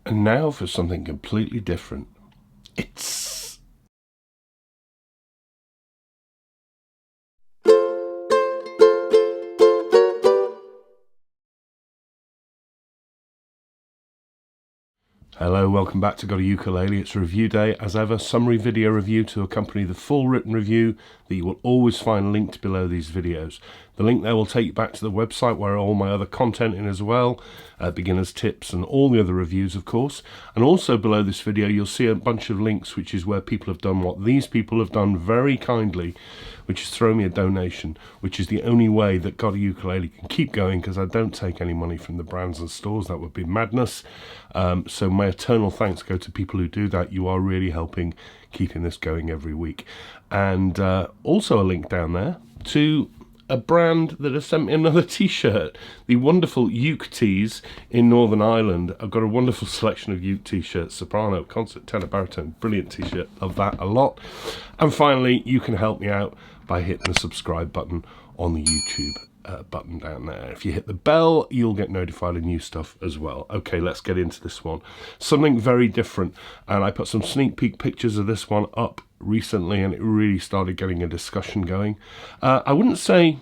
And now for something completely different. Hello, welcome back to GotAUkulele. It's review day. As ever, summary video review to accompany the full written review that you will always find linked below these videos. The link there will take you back to the website where all my other content is as well, beginners tips and all the other reviews, of course. And also below this video, you'll see a bunch of links, which is where people have done what these people have done very kindly, which is throw me a donation, which is the only way that GotAUkulele can keep going, because I don't take any money from the brands and stores. That would be madness. So my eternal thanks go to people who do that. You are really helping keeping this going every week. And also a link down there to a brand that has sent me another t-shirt, the wonderful Uke tees in Northern Ireland. I've got a wonderful selection of Uke t-shirts, soprano, concert, tenor, baritone, brilliant t-shirt, love that a lot. And finally, you can help me out by hitting the subscribe button on the YouTube button down there. If you hit the bell, you'll get notified of new stuff as well. Okay, let's get into this one. Something very different, and I put some sneak peek pictures of this one up recently, and it really started getting a discussion going. I wouldn't say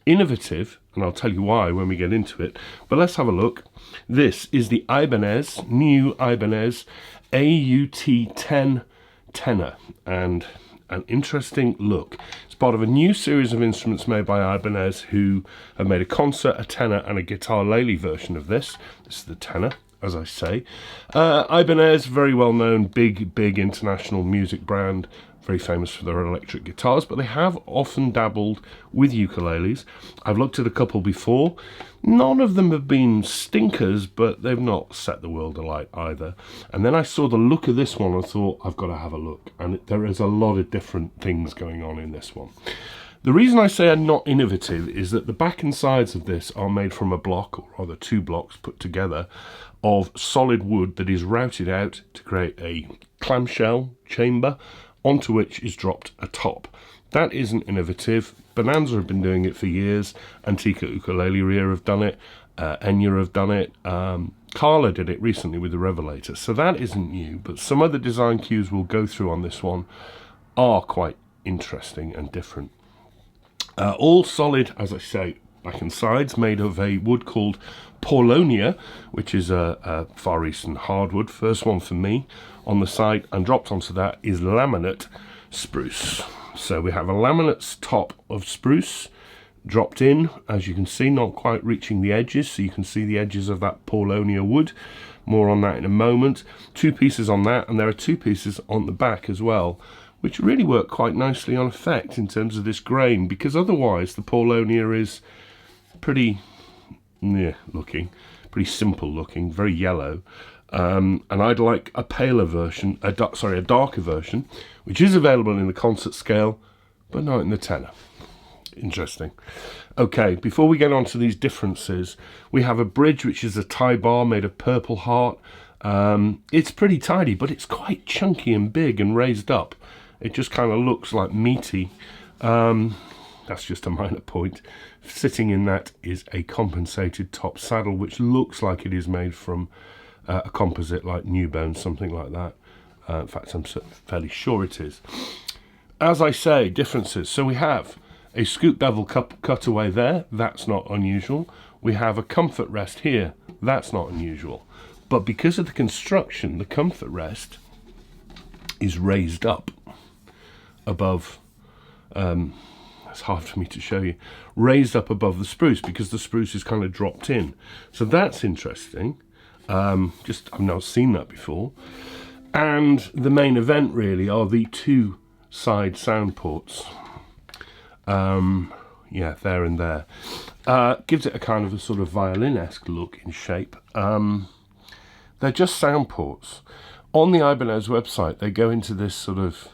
innovative, and I'll tell you why when we get into it, but let's have a look. This is the Ibanez, new Ibanez AUT10 tenor, and an interesting look. It's part of a new series of instruments made by Ibanez, who have made a concert, a tenor and a guitar-lele version of this. This is the tenor, as I say. Ibanez, very well known, big international music brand, very famous for their electric guitars, but they have often dabbled with ukuleles. I've looked at a couple before. None of them have been stinkers, but they've not set the world alight either. And then I saw the look of this one and thought, I've got to have a look. And there is a lot of different things going on in this one. The reason I say I'm not innovative is that the back and sides of this are made from a block, or rather two blocks put together, of solid wood that is routed out to create a clamshell chamber onto which is dropped a top. That isn't innovative. Bonanza have been doing it for years. Antica Ukulele have done it. Enya have done it. Carla did it recently with the Revelator. So that isn't new, but some of the design cues we'll go through on this one are quite interesting and different. All solid, as I say, back and sides, made of a wood called Paulownia, which is a Far Eastern hardwood. First one for me on the side, and dropped onto that is laminate spruce. So we have a laminate top of spruce dropped in, as you can see, not quite reaching the edges, so you can see the edges of that Paulownia wood. More on that in a moment. Two pieces on that, and there are two pieces on the back as well, which really work quite nicely on effect in terms of this grain, because otherwise the Paulownia is pretty looking, pretty simple looking, very yellow. And I'd like a paler version, a darker version, which is available in the concert scale, but not in the tenor. Interesting. Okay, before we get on to these differences, we have a bridge, which is a tie bar made of purple heart. It's pretty tidy, but it's quite chunky and big and raised up. It just kind of looks like meaty. That's just a minor point. Sitting in that is a compensated top saddle, which looks like it is made from a composite like New Bone, something like that. In fact, I'm fairly sure it is. As I say, differences. So we have a scoop bevel cutaway there. That's not unusual. We have a comfort rest here. That's not unusual. But because of the construction, the comfort rest is raised up above, it's hard for me to show you, raised up above the spruce, because the spruce is kind of dropped in. So that's interesting. I've not seen that before. And the main event really are the two side sound ports. Yeah, there and there. Gives it a kind of a sort of violin-esque look in shape. They're just sound ports. On the Ibanez website, they go into this sort of,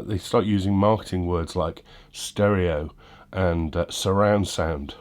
they start using marketing words like stereo and surround sound.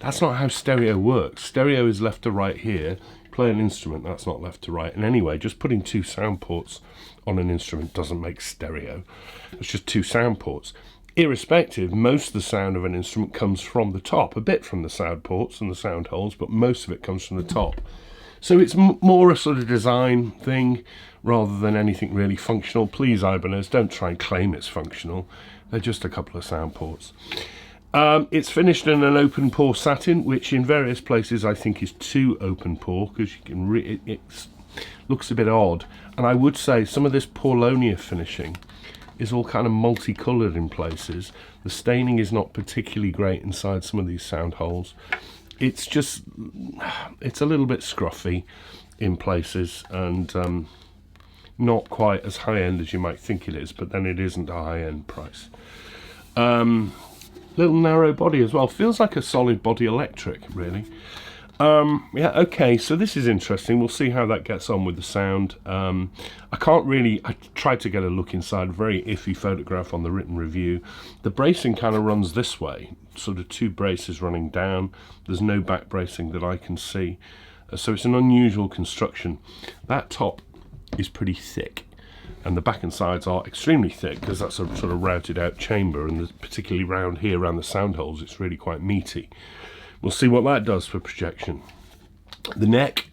That's not how stereo works. Stereo is left to right here. Play an instrument, that's not left to right. And anyway, just putting two sound ports on an instrument doesn't make stereo. It's just two sound ports. Irrespective, most of the sound of an instrument comes from the top, a bit from the sound ports and the sound holes, but most of it comes from the top. So it's more a sort of design thing rather than anything really functional. Please, Ibanez, don't try and claim it's functional. They're just a couple of sound ports. It's finished in an open pore satin, which in various places I think is too open pore, because you can it looks a bit odd. And I would say some of this Paulownia finishing is all kind of multicoloured in places. The staining is not particularly great inside some of these sound holes. It's just, it's a little bit scruffy in places, and not quite as high-end as you might think it is, but then it isn't a high-end price. Little narrow body as well. Feels like a solid body electric, really. Yeah, okay, so this is interesting. We'll see how that gets on with the sound. I tried to get a look inside, very iffy photograph on the written review. The bracing kind of runs this way, sort of two braces running down. There's no back bracing that I can see. So it's an unusual construction. That top is pretty thick, and the back and sides are extremely thick because that's a sort of routed out chamber, and particularly round here around the sound holes it's really quite meaty. We'll see what that does for projection. The neck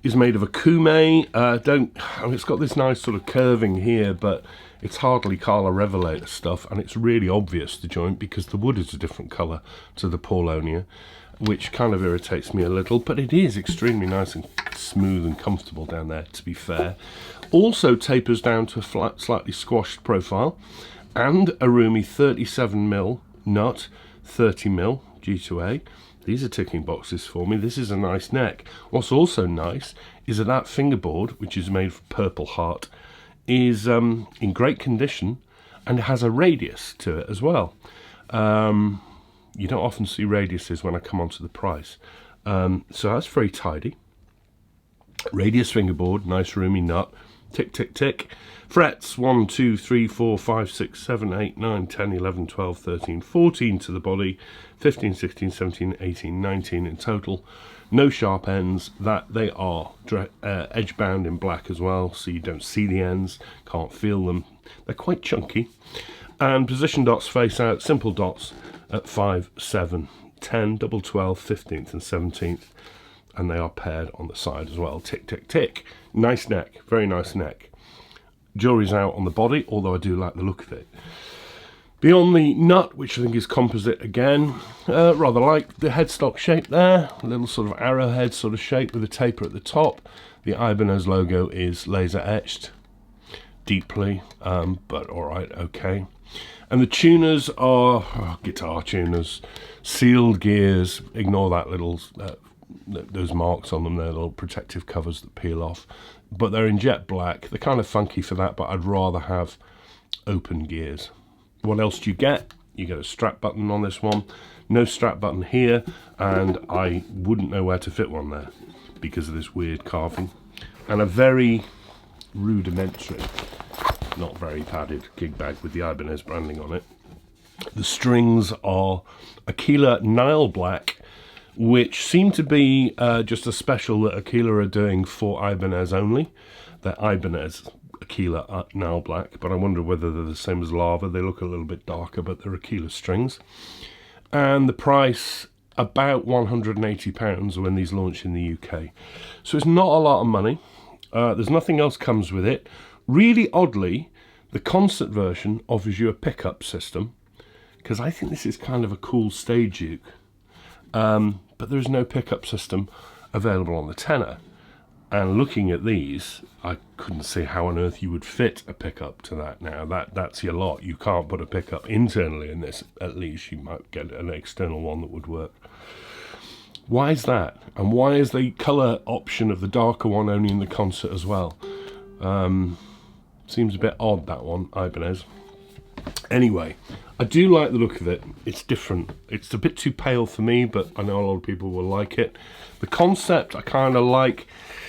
is made of a kume. It's got this nice sort of curving here, but it's hardly Carla Revelator stuff, and it's really obvious, the joint, because the wood is a different colour to the Paulownia, which kind of irritates me a little, but it is extremely nice and smooth and comfortable down there, to be fair. Also tapers down to a flat, slightly squashed profile, and a roomy 37mm nut, 30mm G2A. These are ticking boxes for me. This is a nice neck. What's also nice is that fingerboard, which is made of purple heart, is in great condition, and it has a radius to it as well. You don't often see radiuses when I come onto the price. So that's very tidy. Radius fingerboard, nice roomy nut. Tick, tick, tick. Frets 1, 2, 3, 4, 5, 6, 7, 8, 9, 10, 11, 12, 13, 14 to the body, 15, 16, 17, 18, 19 in total. No sharp ends. That they are edge bound in black as well, so you don't see the ends, can't feel them. They're quite chunky. And position dots face out, simple dots at 5, 7, 10, double 12, 15th and 17th. And they are paired on the side as well. Tick, tick, tick. Nice neck, very nice neck. Jewelry's out on the body, although I do like the look of it. Beyond the nut, which I think is composite again, rather like the headstock shape there. A little sort of arrowhead sort of shape with a taper at the top. The Ibanez logo is laser etched deeply, but all right, okay. And the tuners are guitar tuners, sealed gears. Ignore that little those marks on them. They're little protective covers that peel off, but they're in jet black. They're kind of funky for that, but I'd rather have open gears. What else do you get? You get a strap button on this one. No strap button here, and I wouldn't know where to fit one there because of this weird carving. And a very rudimentary, not very padded gig bag with the Ibanez branding on it. The strings are Aquila Nile Black, which seem to be just a special that Aquila are doing for Ibanez only. They're Ibanez Aquila Nile Black, but I wonder whether they're the same as Lava. They look a little bit darker, but they're Aquila strings. And the price, about £180 when these launch in the UK. So it's not a lot of money. There's nothing else comes with it. Really oddly, the concert version offers you a pickup system, because I think this is kind of a cool stage uke. But there is no pickup system available on the Tenor. And looking at these, I couldn't see how on earth you would fit a pickup to that now. That's your lot. You can't put a pickup internally in this. At least you might get an external one that would work. Why is that? And why is the colour option of the darker one only in the concert as well? Seems a bit odd, that one, Ibanez. Anyway, I do like the look of it. It's different. It's a bit too pale for me, but I know a lot of people will like it. The concept I kind of like.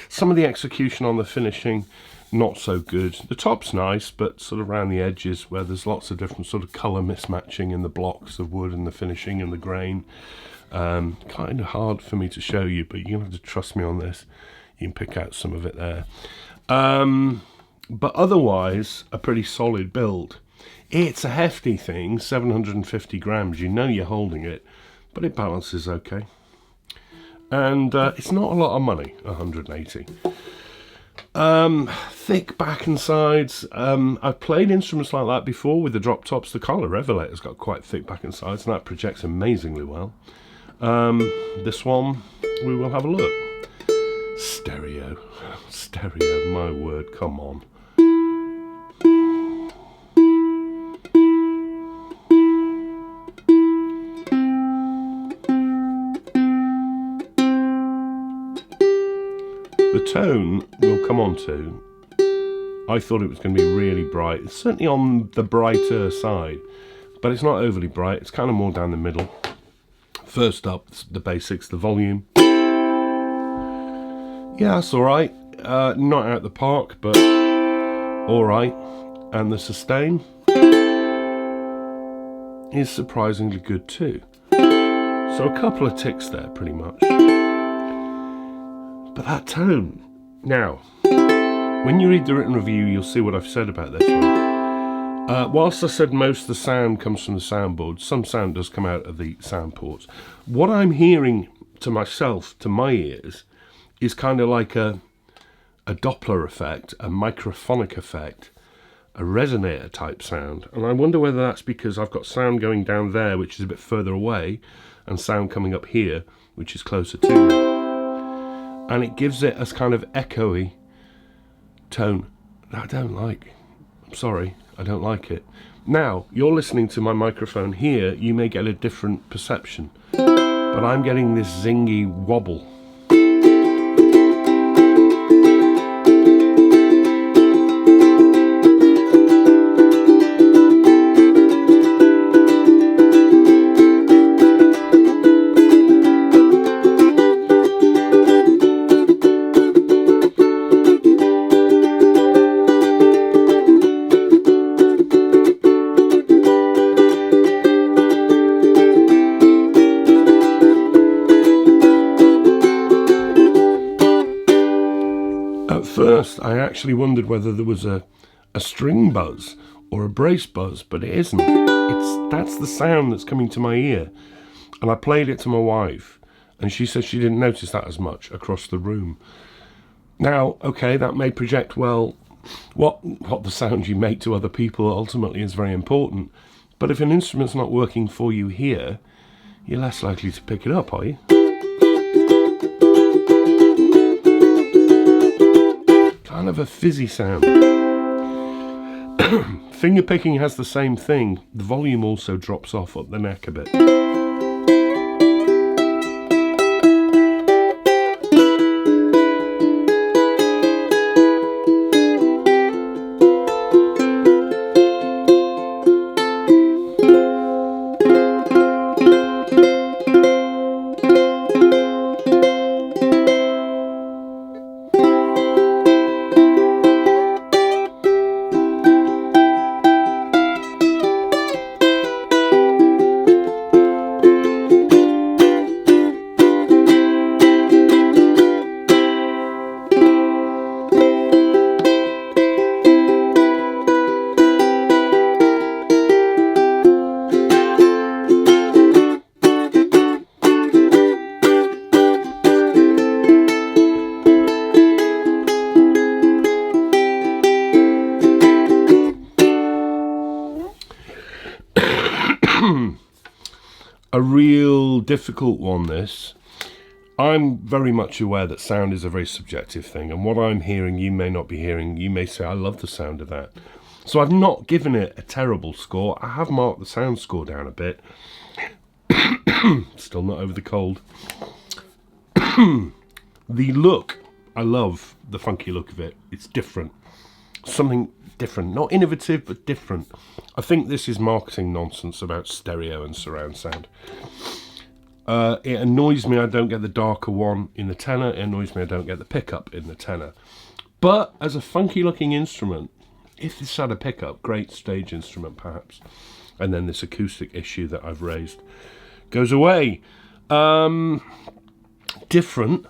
Some of the execution on the finishing, not so good. The top's nice, but sort of around the edges where there's lots of different sort of colour mismatching in the blocks of wood and the finishing and the grain. Kind of hard for me to show you, but you're going to have to trust me on this. You can pick out some of it there. But otherwise, a pretty solid build. It's a hefty thing, 750 grams. You know you're holding it, but it balances okay. and it's not a lot of money, 180. Thick back and sides. I've played instruments like that before with the drop tops. The Carla Revelator's got quite thick back and sides, and that projects amazingly well. This one, we will have a look. Stereo, my word, come on. The tone we'll come on to, I thought it was going to be really bright. It's certainly on the brighter side, but it's not overly bright. It's kind of more down the middle. First up, the basics, the volume. Yeah, that's alright. Not out the park, but alright. And the sustain is surprisingly good too. So a couple of ticks there, pretty much. But that tone. Now, when you read the written review, you'll see what I've said about this one. Whilst I said most of the sound comes from the soundboard, some sound does come out of the sound ports. What I'm hearing to myself, to my ears, is kind of like a Doppler effect, a microphonic effect, a resonator type sound. And I wonder whether that's because I've got sound going down there, which is a bit further away, and sound coming up here, which is closer to me. And it gives it a kind of echoey tone that I don't like. I'm sorry, I don't like it. Now, you're listening to my microphone here, you may get a different perception, but I'm getting this zingy wobble. First, I actually wondered whether there was a string buzz or a brace buzz, but it isn't. That's the sound that's coming to my ear. And I played it to my wife, and she said she didn't notice that as much across the room. Now, okay, that may project well. What the sound you make to other people ultimately is very important. But if an instrument's not working for you here, you're less likely to pick it up, are you? Kind of a fizzy sound. Finger picking has the same thing. The volume also drops off up the neck a bit. A real difficult one, this. I'm very much aware that sound is a very subjective thing, and what I'm hearing you may not be hearing. You may say, I love the sound of that. So I've not given it a terrible score. I have marked the sound score down a bit. Still not over the cold. The look, I love the funky look of it. It's different. Something different. Not innovative, but different. I think this is marketing nonsense about stereo and surround sound. It annoys me I don't get the darker one in the tenor. It annoys me I don't get the pickup in the tenor. But as a funky looking instrument, if this had a pickup, great stage instrument perhaps. And then this acoustic issue that I've raised goes away. Different.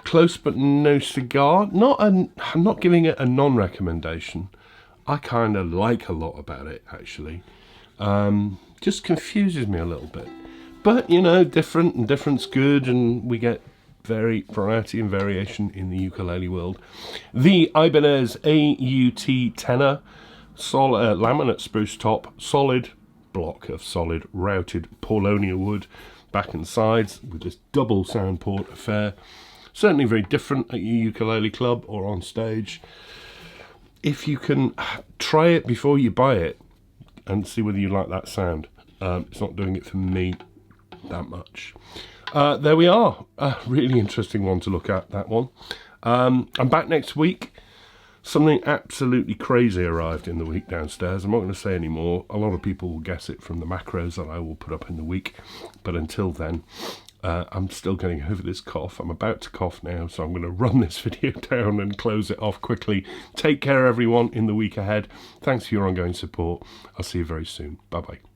Close but no cigar. I'm not giving it a non-recommendation. I kind of like a lot about it, actually. Just confuses me a little bit. But, you know, different, and different's good, and we get variety and variation in the ukulele world. The Ibanez AUT Tenor, laminate spruce top, solid block of solid routed Paulonia wood, back and sides, with this double sound port affair. Certainly very different at your ukulele club or on stage. If you can try it before you buy it and see whether you like that sound. It's not doing it for me that much. There we are. A really interesting one to look at, that one. I'm back next week. Something absolutely crazy arrived in the week downstairs. I'm not going to say any more. A lot of people will guess it from the macros that I will put up in the week. But until then, I'm still getting over this cough. I'm about to cough now, so I'm going to run this video down and close it off quickly. Take care, everyone, in the week ahead. Thanks for your ongoing support. I'll see you very soon. Bye-bye.